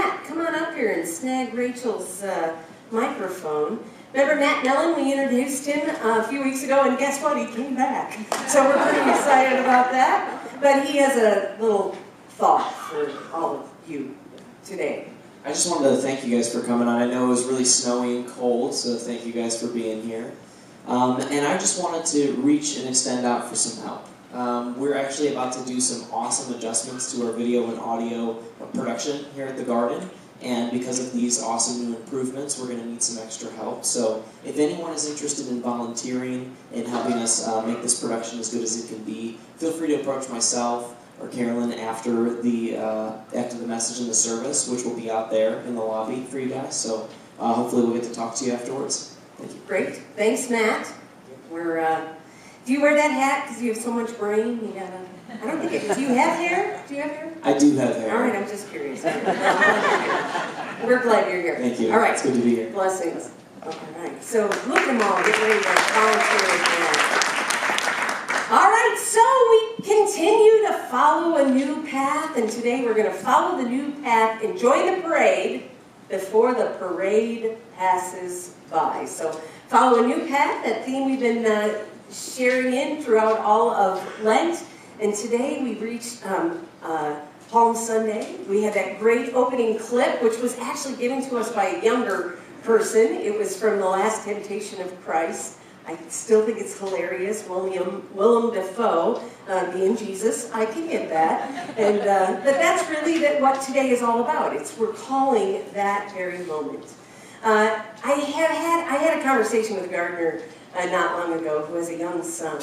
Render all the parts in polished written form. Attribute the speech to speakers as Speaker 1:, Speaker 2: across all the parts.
Speaker 1: Matt, come on up here and snag Rachel's microphone. Remember Matt Mellon? We introduced him a few weeks ago, and guess what? He came back. So we're pretty excited about that. But he has a little thought for all of you today.
Speaker 2: I just wanted to thank you guys for coming on. I know it was really snowy and cold, so thank you guys for being here. And I just wanted to reach and extend out for some help. We're actually about to do some awesome adjustments to our video and audio production here at the Garden. And because of these awesome new improvements, we're going to need some extra help. So if anyone is interested in volunteering and helping us make this production as good as it can be, feel free to approach myself or Carolyn after the message in the service, which will be out there in the lobby for you guys. So hopefully we'll get to talk to you afterwards. Thank you.
Speaker 1: Great. Thanks, Matt. Do you wear that hat because you have so much brain? You gotta. I don't think it. Do you have hair? Do you have hair?
Speaker 2: I do have hair.
Speaker 1: All right, I'm just curious. We're glad you're here.
Speaker 2: Thank you.
Speaker 1: All right.
Speaker 2: It's good to be here.
Speaker 1: Blessings. All right. So look at them all. Get ready to volunteer again. All right. So we continue to follow a new path, and today we're going to follow the new path and join the parade before the parade passes by. So follow a new path. That theme we've been sharing in throughout all of Lent. And today we reached Palm Sunday. We had that great opening clip, which was actually given to us by a younger person. It was from The Last Temptation of Christ. I still think it's hilarious. Willem Dafoe being Jesus. I can get that. And but that's really what today is all about. It's recalling that very moment. I had a conversation with Gardner not long ago, who has a young son.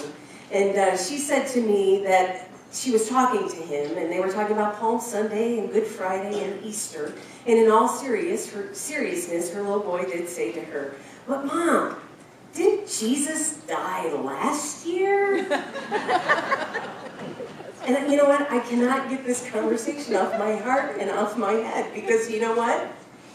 Speaker 1: And she said to me that she was talking to him, and they were talking about Palm Sunday and Good Friday and Easter. And in all seriousness, her little boy did say to her, "But Mom, didn't Jesus die last year?" And you know what? I cannot get this conversation off my heart and off my head, because you know what?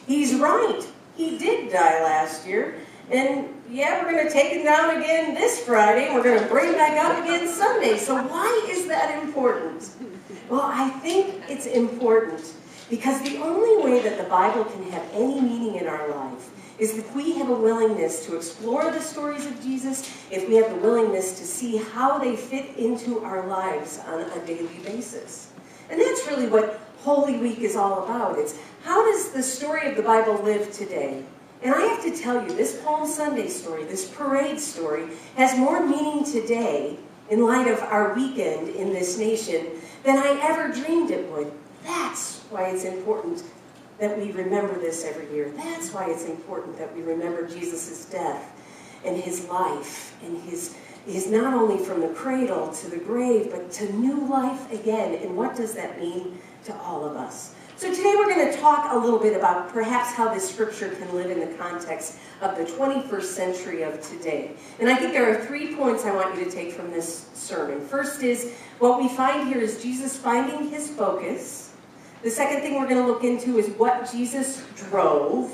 Speaker 1: He's right. He did die last year. And yeah, we're going to take him down again this Friday. We're going to bring him back up again Sunday. So why is that important? Well, I think it's important because the only way that the Bible can have any meaning in our life is if we have a willingness to explore the stories of Jesus, if we have the willingness to see how they fit into our lives on a daily basis. And that's really what Holy Week is all about. It's how does the story of the Bible live today? And I have to tell you, this Palm Sunday story, this parade story, has more meaning today in light of our weekend in this nation than I ever dreamed it would. That's why it's important that we remember this every year. That's why it's important that we remember Jesus' death and his life and his not only from the cradle to the grave, but to new life again. And what does that mean to all of us? So today we're going to talk a little bit about perhaps how this scripture can live in the context of the 21st century of today. And I think there are 3 points I want you to take from this sermon. First is, what we find here is Jesus finding his focus. The second thing we're going to look into is what Jesus drove.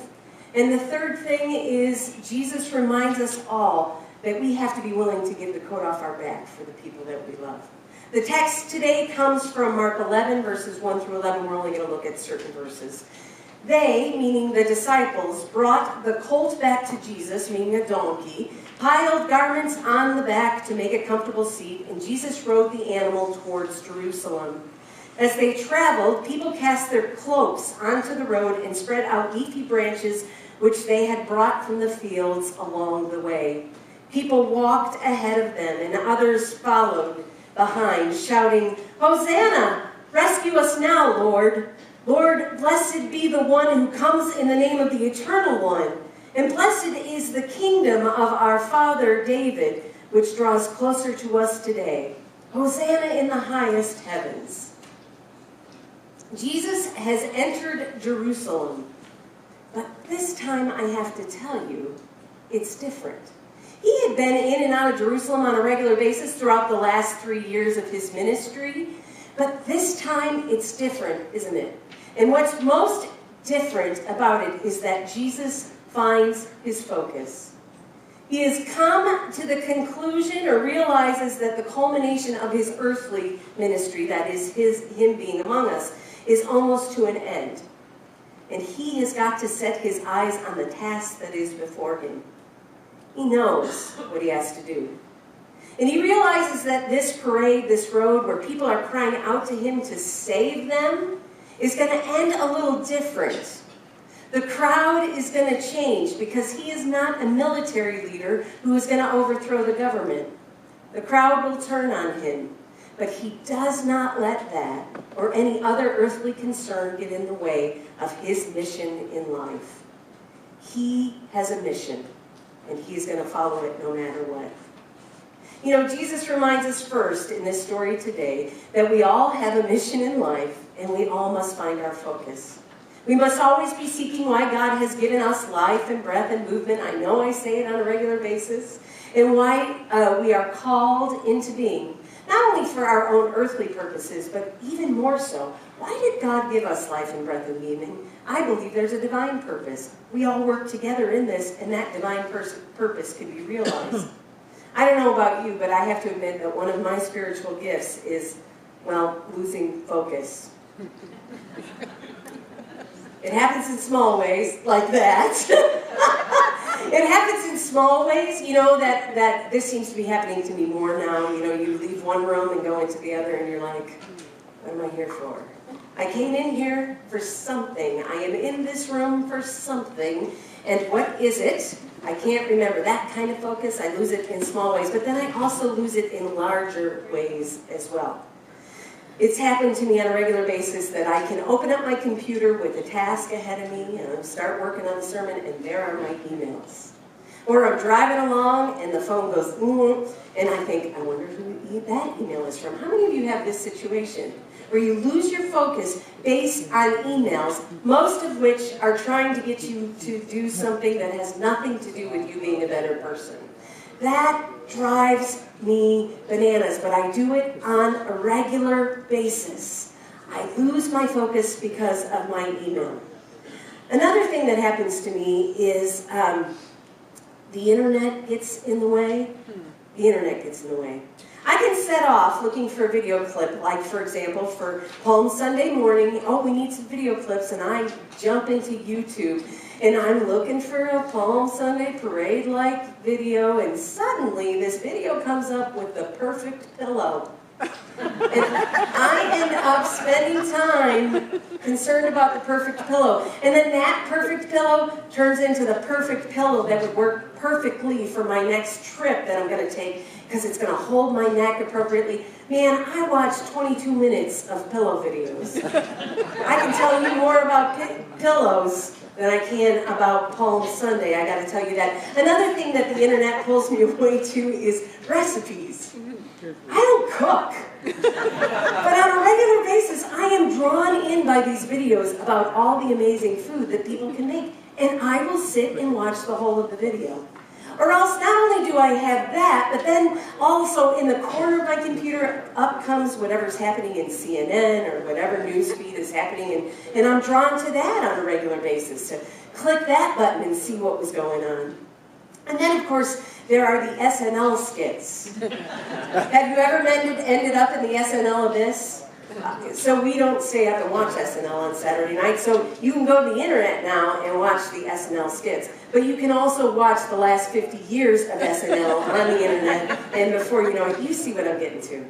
Speaker 1: And the third thing is Jesus reminds us all that we have to be willing to give the coat off our back for the people that we love. The text today comes from Mark 11, verses 1 through 11. We're only going to look at certain verses. They, meaning the disciples, brought the colt back to Jesus, meaning a donkey, piled garments on the back to make a comfortable seat, and Jesus rode the animal towards Jerusalem. As they traveled, people cast their cloaks onto the road and spread out leafy branches which they had brought from the fields along the way. People walked ahead of them, and others followed behind, shouting, "Hosanna! Rescue us now, Lord! Lord, blessed be the one who comes in the name of the Eternal One, and blessed is the kingdom of our father David, which draws closer to us today. Hosanna in the highest heavens." Jesus has entered Jerusalem, but this time I have to tell you, it's different. He had been in and out of Jerusalem on a regular basis throughout the last 3 years of his ministry, but this time it's different, isn't it? And what's most different about it is that Jesus finds his focus. He has come to the conclusion or realizes that the culmination of his earthly ministry, that is him being among us, is almost to an end. and he has got to set his eyes on the task that is before him. He knows what he has to do. And he realizes that this parade, this road where people are crying out to him to save them, is going to end a little different. The crowd is going to change because he is not a military leader who is going to overthrow the government. The crowd will turn on him, but he does not let that or any other earthly concern get in the way of his mission in life. He has a mission, and he's going to follow it no matter what. You know, Jesus reminds us first in this story today that we all have a mission in life, and we all must find our focus. We must always be seeking why God has given us life and breath and movement. I know I say it on a regular basis. And why we are called into being. Not only for our own earthly purposes, but even more so. Why did God give us life and breath and being? I believe there's a divine purpose. We all work together in this, and that divine purpose can be realized. I don't know about you, but I have to admit that one of my spiritual gifts is, well, losing focus. It happens in small ways, like that. It happens in small ways, you know, that this seems to be happening to me more now. You know, you leave one room and go into the other, and you're like, what am I here for? I came in here for something. I am in this room for something. And what is it? I can't remember. That kind of focus, I lose it in small ways. But then I also lose it in larger ways as well. It's happened to me on a regular basis that I can open up my computer with a task ahead of me and start working on the sermon, and there are my emails. Or I'm driving along and the phone goes, and I think, I wonder who that email is from. How many of you have this situation where you lose your focus based on emails, most of which are trying to get you to do something that has nothing to do with you being a better person? That drives me bananas, but I do it on a regular basis. I lose my focus because of my email. Another thing that happens to me is the internet gets in the way. The internet gets in the way. I can set off looking for a video clip, like, for example, for Palm Sunday morning, oh, we need some video clips, and I jump into YouTube, and I'm looking for a Palm Sunday parade-like video, and suddenly this video comes up with the perfect pillow. And I end up spending time concerned about the perfect pillow. And then that perfect pillow turns into the perfect pillow that would work perfectly for my next trip that I'm going to take, because it's going to hold my neck appropriately. Man, I watched 22 minutes of pillow videos. I can tell you more about pillows than I can about Palm Sunday, I got to tell you that. Another thing that the internet pulls me away to is recipes. I don't cook. But on a regular basis, I am drawn in by these videos about all the amazing food that people can make. And I will sit and watch the whole of the video. Or else, not only do I have that, but then also in the corner of my computer, up comes whatever's happening in CNN or whatever news feed is happening, and I'm drawn to that on a regular basis, to click that button and see what was going on. And then, of course, there are the SNL skits. Have you ever ended up in the SNL abyss? So we don't stay up and watch SNL on Saturday night, so you can go to the internet now and watch the SNL skits. But you can also watch the last 50 years of SNL on the internet, and before you know it, you see what I'm getting to.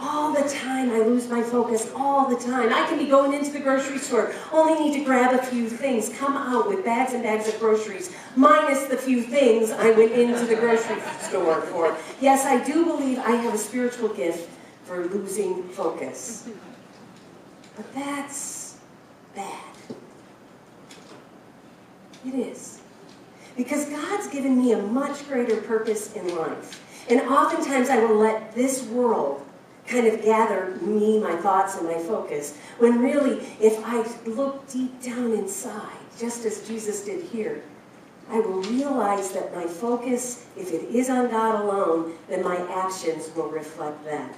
Speaker 1: All the time I lose my focus, all the time. I can be going into the grocery store, only need to grab a few things, come out with bags and bags of groceries, minus the few things I went into the grocery store for. Yes, I do believe I have a spiritual gift for losing focus. But that's bad. It is. Because God's given me a much greater purpose in life. And oftentimes I will let this world kind of gather me, my thoughts, and my focus, when really, if I look deep down inside, just as Jesus did here, I will realize that my focus, if it is on God alone, then my actions will reflect that.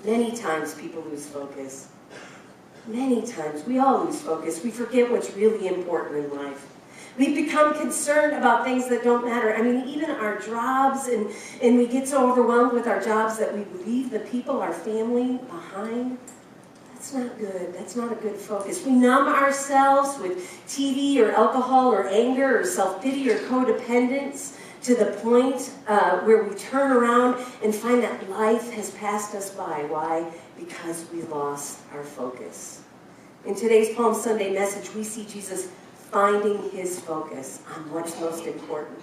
Speaker 1: Many times people lose focus. Many times. We all lose focus. We forget what's really important in life. We become concerned about things that don't matter. I mean, even our jobs, and we get so overwhelmed with our jobs that we leave the people, our family, behind. That's not good. That's not a good focus. We numb ourselves with TV or alcohol or anger or self-pity or codependence to the point where we turn around and find that life has passed us by. Why? Because we lost our focus. In today's Palm Sunday message, we see Jesus finding his focus on what's most important.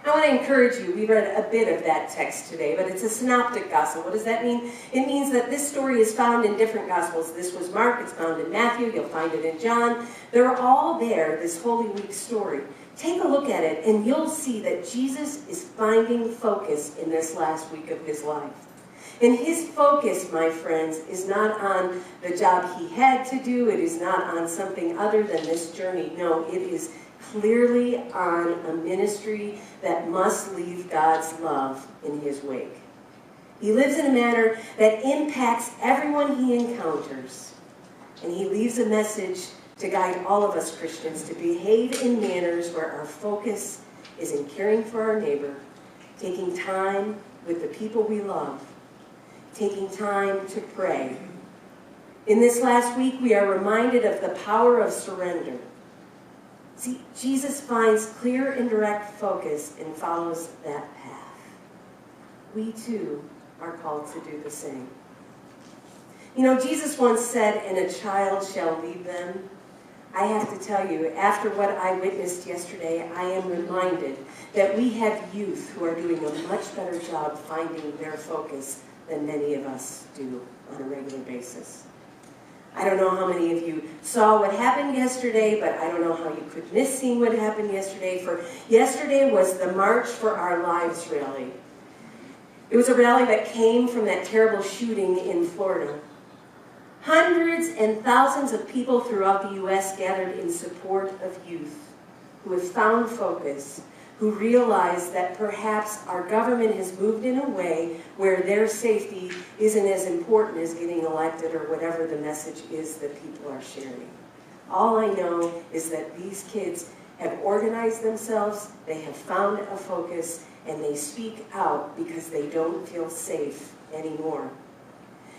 Speaker 1: I want to encourage you, we read a bit of that text today, but it's a synoptic gospel. What does that mean? It means that this story is found in different gospels. This was Mark, it's found in Matthew, you'll find it in John. They're all there, this Holy Week story. Take a look at it, and you'll see that Jesus is finding focus in this last week of his life. And his focus, my friends, is not on the job he had to do. It is not on something other than this journey. No, it is clearly on a ministry that must leave God's love in his wake. He lives in a manner that impacts everyone he encounters. And he leaves a message to guide all of us Christians to behave in manners where our focus is in caring for our neighbor, taking time with the people we love, taking time to pray. In this last week, we are reminded of the power of surrender. See, Jesus finds clear and direct focus and follows that path. We too are called to do the same. You know, Jesus once said, "And a child shall lead them." I have to tell you, after what I witnessed yesterday, I am reminded that we have youth who are doing a much better job finding their focus than many of us do on a regular basis. I don't know how many of you saw what happened yesterday, but I don't know how you could miss seeing what happened yesterday. For yesterday was the March for Our Lives rally. It was a rally that came from that terrible shooting in Florida. Hundreds and thousands of people throughout the U.S. gathered in support of youth who have found focus, who realize that perhaps our government has moved in a way where their safety isn't as important as getting elected or whatever the message is that people are sharing. All I know is that these kids have organized themselves, they have found a focus, and they speak out because they don't feel safe anymore.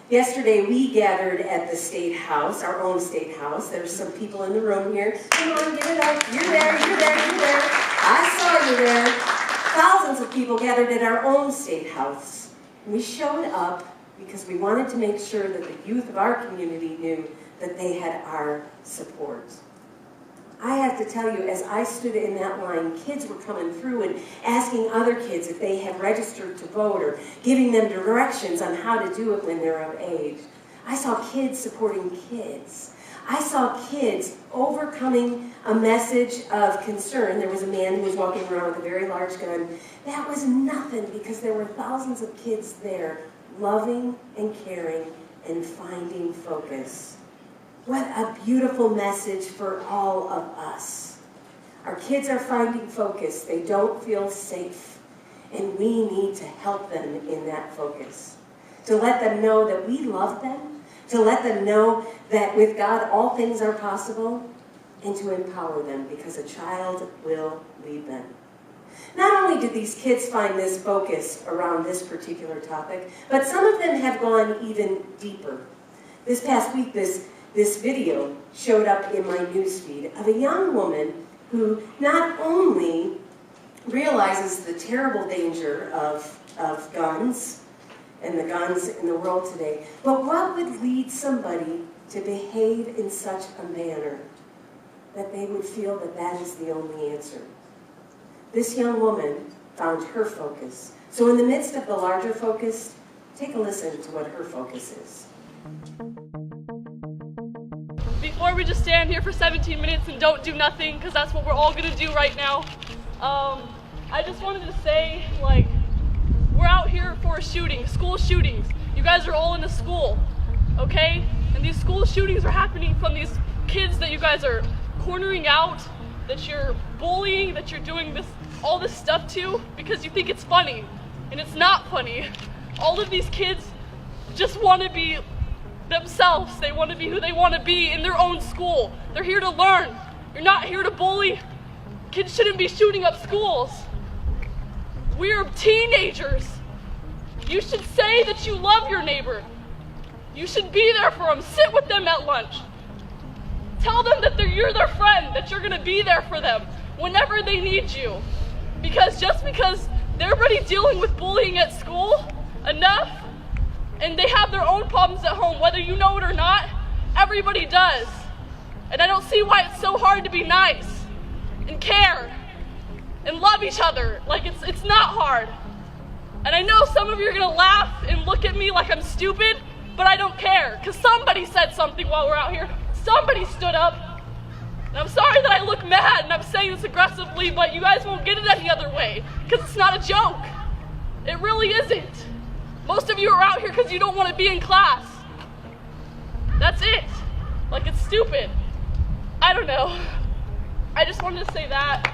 Speaker 1: Yesterday, we gathered at the State House, our own State House. There's some people in the room here. Come on, get it up. You're there, you're there, you're there. I saw you there. Thousands of people gathered at our own State House. And we showed up because we wanted to make sure that the youth of our community knew that they had our support. I have to tell you, as I stood in that line, kids were coming through and asking other kids if they had registered to vote or giving them directions on how to do it when they're of age. I saw kids supporting kids. I saw kids overcoming a message of concern. There was a man who was walking around with a very large gun. That was nothing because there were thousands of kids there loving and caring and finding focus. What a beautiful message for all of us. Our kids are finding focus. They don't feel safe. And we need to help them in that focus. To let them know that we love them. To let them know that with God all things are possible. And to empower them because a child will lead them. Not only did these kids find this focus around this particular topic, but some of them have gone even deeper. This past week, this video showed up in my newsfeed of a young woman who not only realizes the terrible danger of guns and the guns in the world today, but what would lead somebody to behave in such a manner that they would feel that that is the only answer. This young woman found her focus. So in the midst of the larger focus, take a listen to what her focus is.
Speaker 3: Before we just stand here for 17 minutes and don't do nothing, because that's what we're all going to do right now, I just wanted to say, we're out here for a shooting, school shootings. You guys are all in a school, okay? And these school shootings are happening from these kids that you guys are cornering out, that you're bullying, that you're doing all this stuff to, because you think it's funny, and it's not funny. All of these kids just want to be themselves. They want to be who they want to be in their own school. They're here to learn. You're not here to bully. Kids shouldn't be shooting up schools. We're teenagers. You should say that you love your neighbor. You should be there for them. Sit with them at lunch. Tell them that you're their friend, that you're going to be there for them whenever they need you. Because just because they're already dealing with bullying at school enough, and they have their own problems at home, whether you know it or not, everybody does. And I don't see why it's so hard to be nice and care and love each other. Like, it's not hard. And I know some of you are going to laugh and look at me like I'm stupid, but I don't care, because somebody said something while we're out here. Somebody stood up. And I'm sorry that I look mad and I'm saying this aggressively, but you guys won't get it any other way, because it's not a joke. It really isn't. Most of you are out here because you don't want to be in class. That's it. Like, it's stupid. I don't know. I just wanted to say that.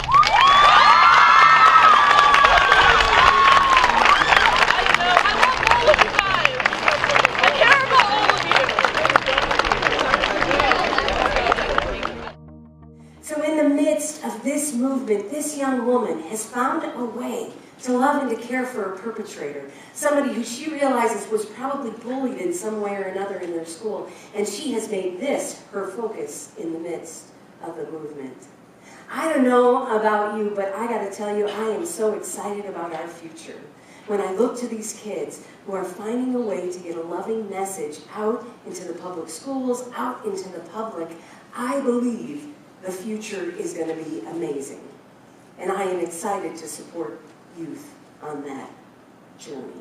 Speaker 3: I don't know. I love all of you guys. I care about all of you.
Speaker 1: So in the midst of this movement, this young woman has found a way to love and to care for a perpetrator, somebody who she realizes was probably bullied in some way or another in their school, and she has made this her focus in the midst of the movement. I don't know about you, but I got to tell you, I am so excited about our future. When I look to these kids who are finding a way to get a loving message out into the public schools, out into the public, I believe the future is going to be amazing. And I am excited to support youth on that journey.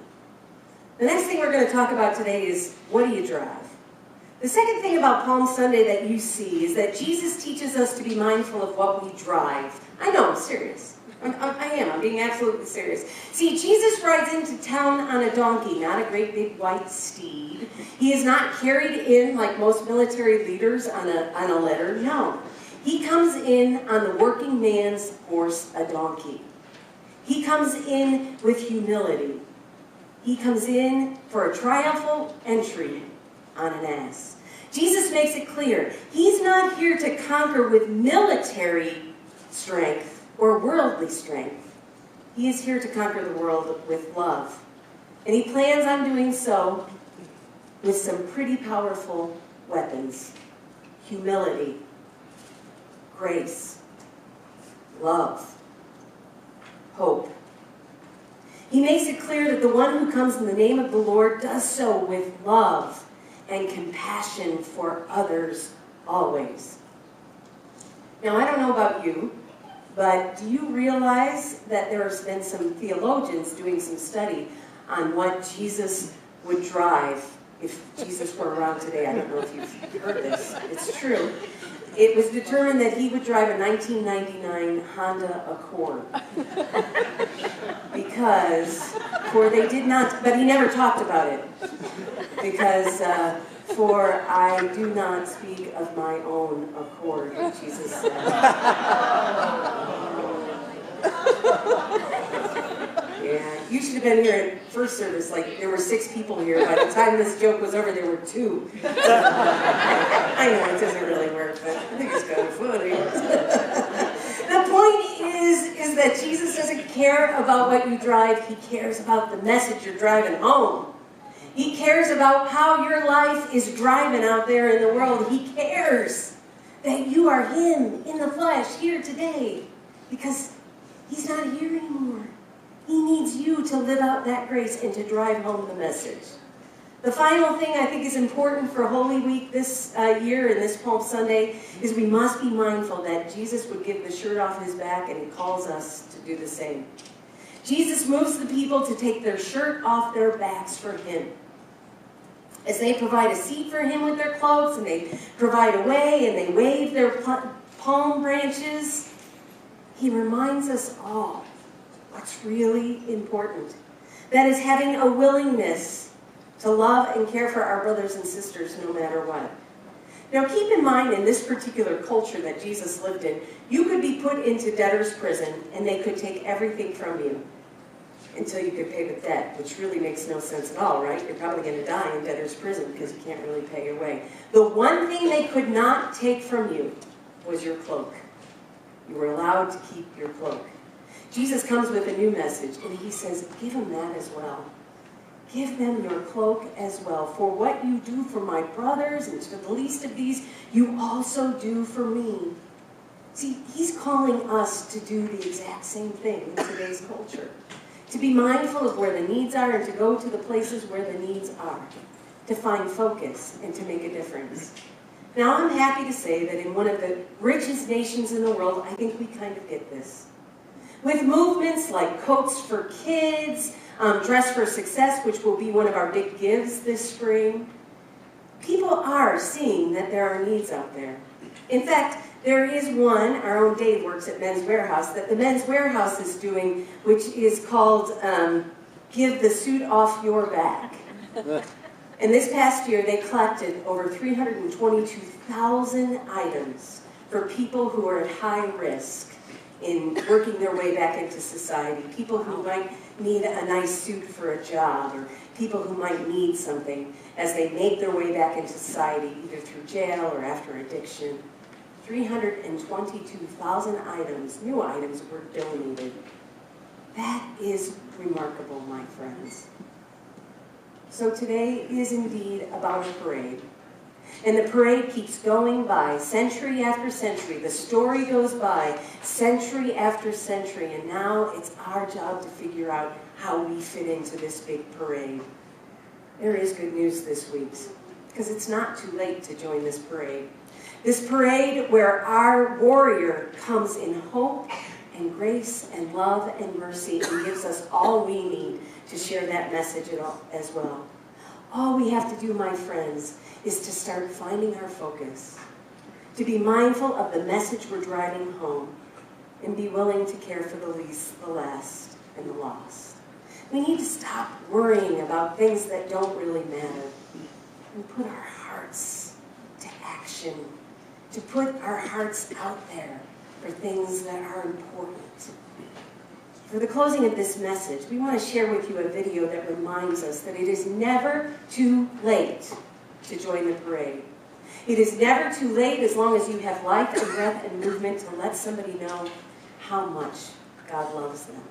Speaker 1: The next thing we're going to talk about today is, what do you drive? The second thing about Palm Sunday that you see is that Jesus teaches us to be mindful of what we drive. I know, I'm serious. I'm being absolutely serious. See, Jesus rides into town on a donkey, not a great big white steed. He is not carried in like most military leaders on a litter. No. He comes in on the working man's horse, a donkey. He comes in with humility. He comes in for a triumphal entry on an ass. Jesus makes it clear, he's not here to conquer with military strength or worldly strength. He is here to conquer the world with love. And he plans on doing so with some pretty powerful weapons. Humility, grace, love, hope. He makes it clear that the one who comes in the name of the Lord does so with love and compassion for others always. Now, I don't know about you, but do you realize that there's been some theologians doing some study on what Jesus would drive if Jesus were around today? I don't know if you've heard this. It's true. It was determined that he would drive a 1999 Honda Accord. For they did not, but he never talked about it. Because, for I do not speak of my own accord, Jesus said. Yeah, you should have been here at first service, like there were 6 people here. By the time this joke was over, there were 2. I know it doesn't really work, but I think it's kind of funny. The point is that Jesus doesn't care about what you drive. He cares about the message you're driving home. He cares about how your life is driving out there in the world. He cares that you are him in the flesh here today, because he's not here anymore. He needs you to live out that grace and to drive home the message. The final thing I think is important for Holy Week this year and this Palm Sunday is we must be mindful that Jesus would give the shirt off his back, and he calls us to do the same. Jesus moves the people to take their shirt off their backs for him. As they provide a seat for him with their cloaks, and they provide a way, and they wave their palm branches, he reminds us all what's really important. That is having a willingness to love and care for our brothers and sisters no matter what. Now keep in mind, in this particular culture that Jesus lived in, you could be put into debtor's prison and they could take everything from you until you could pay the debt, which really makes no sense at all, right? You're probably going to die in debtor's prison because you can't really pay your way. The one thing they could not take from you was your cloak. You were allowed to keep your cloak. Jesus comes with a new message, and he says, give him that as well. give them your cloak as well. For what you do for my brothers and to the least of these, you also do for me. See, he's calling us to do the exact same thing in today's culture. To be mindful of where the needs are and to go to the places where the needs are. To find focus and to make a difference. Now, I'm happy to say that in one of the richest nations in the world, I think we kind of get this. With movements like Coats for Kids, Dress for Success, which will be one of our big gives this spring, people are seeing that there are needs out there. In fact, there is one, our own Dave works at Men's Wearhouse, that the Men's Wearhouse is doing, which is called Give the Suit Off Your Back. And this past year, they collected over 322,000 items for people who are at high risk in working their way back into society. People who might need a nice suit for a job, or people who might need something as they make their way back into society, either through jail or after addiction. 322,000 items, new items, were donated. That is remarkable, my friends. So today is indeed about a parade. And the parade keeps going by century after century. The story goes by century after century. And now it's our job to figure out how we fit into this big parade. There is good news this week, because it's not too late to join this parade. This parade where our warrior comes in hope and grace and love and mercy and gives us all we need to share that message as well. All we have to do, my friends, is to start finding our focus, to be mindful of the message we're driving home, and be willing to care for the least, the last, and the lost. We need to stop worrying about things that don't really matter and put our hearts to action, to put our hearts out there for things that are important. For the closing of this message, we want to share with you a video that reminds us that it is never too late to join the parade. It is never too late as long as you have life and breath and movement to let somebody know how much God loves them.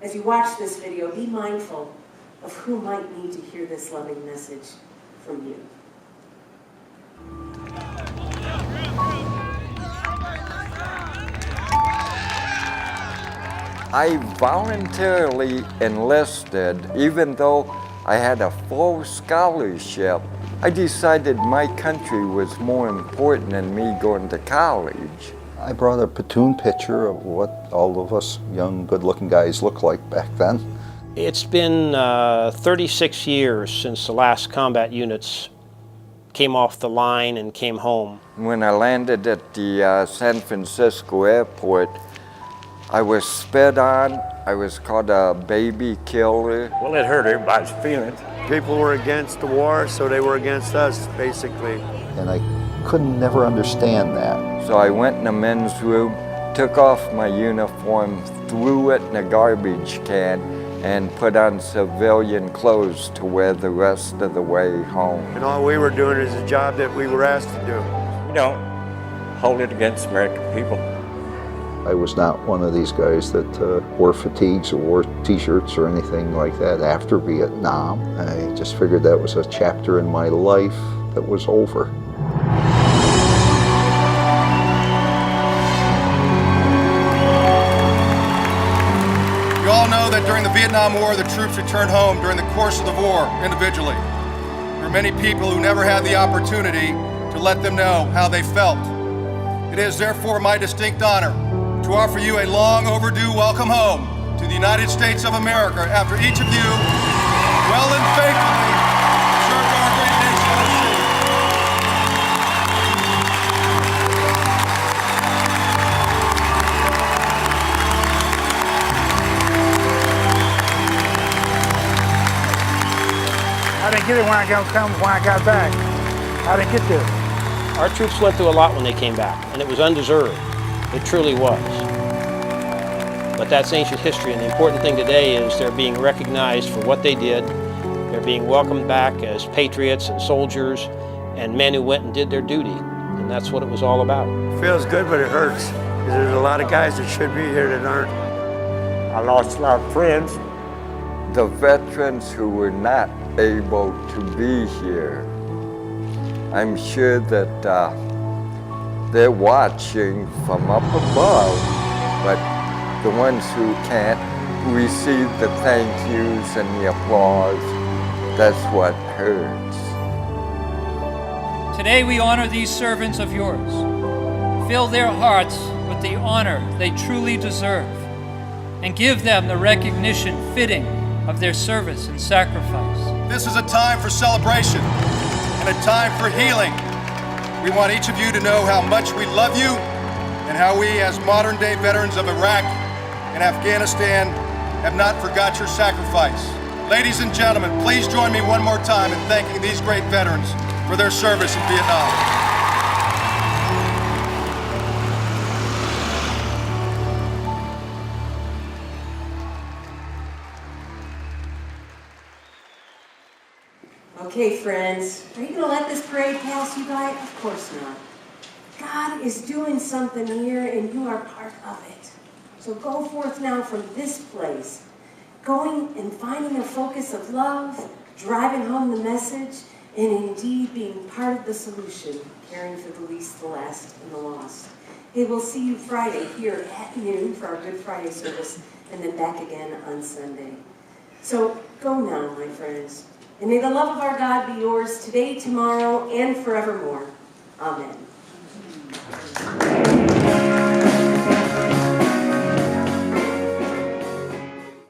Speaker 1: As you watch this video, be mindful of who might need to hear this loving message from you.
Speaker 4: I voluntarily enlisted, even though I had a full scholarship. I decided my country was more important than me going to college.
Speaker 5: I brought a platoon picture of what all of us young, good-looking guys looked like back then.
Speaker 6: It's been 36 years since the last combat units came off the line and came home.
Speaker 4: When I landed at the San Francisco airport, I was spit on. I was called a baby killer.
Speaker 7: Well, it hurt everybody's feelings. People were against the war, so they were against us, basically.
Speaker 5: And I couldn't never understand that.
Speaker 4: So I went in the men's room, took off my uniform, threw it in a garbage can, and put on civilian clothes to wear the rest of the way home.
Speaker 7: And all we were doing is a job that we were asked to do.
Speaker 8: We don't hold it against American people.
Speaker 5: I was not one of these guys that wore fatigues or wore t-shirts or anything like that after Vietnam. I just figured that was a chapter in my life that was over.
Speaker 9: You all know that during the Vietnam War, the troops returned home during the course of the war individually. There are many people who never had the opportunity to let them know how they felt. It is therefore my distinct honor to offer you a long overdue welcome home to the United States of America after each of you well and faithfully served our great nation overseas.
Speaker 10: I didn't get it when I got back. I didn't get there.
Speaker 6: Our troops went through a lot when they came back, and it was undeserved. It truly was. But that's ancient history, and the important thing today is they're being recognized for what they did. They're being welcomed back as patriots and soldiers and men who went and did their duty. And that's what it was all about.
Speaker 7: It feels good, but it hurts. Because there's a lot of guys that should be here that aren't.
Speaker 8: I lost a lot of friends
Speaker 4: the veterans who were not able to be here. I'm sure that they're watching from up above, but the ones who can't receive the thank yous and the applause, that's what hurts.
Speaker 11: Today we honor these servants of yours. Fill their hearts with the honor they truly deserve, and give them the recognition fitting of their service and sacrifice.
Speaker 9: This is a time for celebration and a time for healing. We want each of you to know how much we love you and how we, as modern-day veterans of Iraq and Afghanistan, have not forgot your sacrifice. Ladies and gentlemen, please join me one more time in thanking these great veterans for their service in Vietnam.
Speaker 1: Okay, friends, are you going to let this parade pass you by? Of course not. God is doing something here, and you are part of it. So go forth now from this place, going and finding a focus of love, driving home the message, and indeed being part of the solution, caring for the least, the last, and the lost. Hey, we'll see you Friday here at noon for our Good Friday service, and then back again on Sunday. So go now, my friends. And may the love of our God be yours today, tomorrow, and forevermore. Amen.